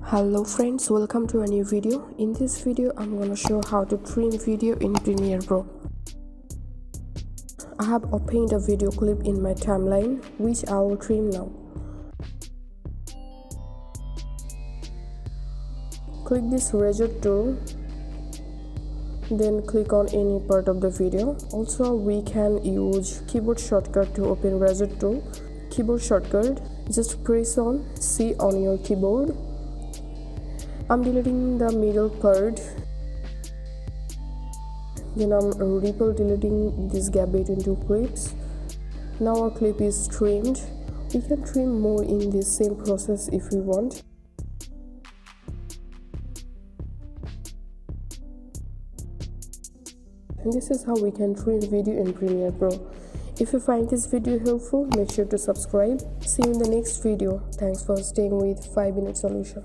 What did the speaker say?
Hello friends, welcome to a new video. In this video I'm gonna show how to trim video in Premiere Pro. I have opened a video clip in my timeline which I will trim now. Click this razor tool, then click on any part of the video. Also we can use keyboard shortcut to open razor tool. Keyboard shortcut, just press on C on your keyboard. I'm deleting the middle part, then I'm deleting this gap between two clips. Now our clip is trimmed. We can trim more in this same process if we want. And this is how we can trim video in Premiere Pro. If you find this video helpful, make sure to subscribe. See you in the next video. Thanks for staying with 5-Minute Solution.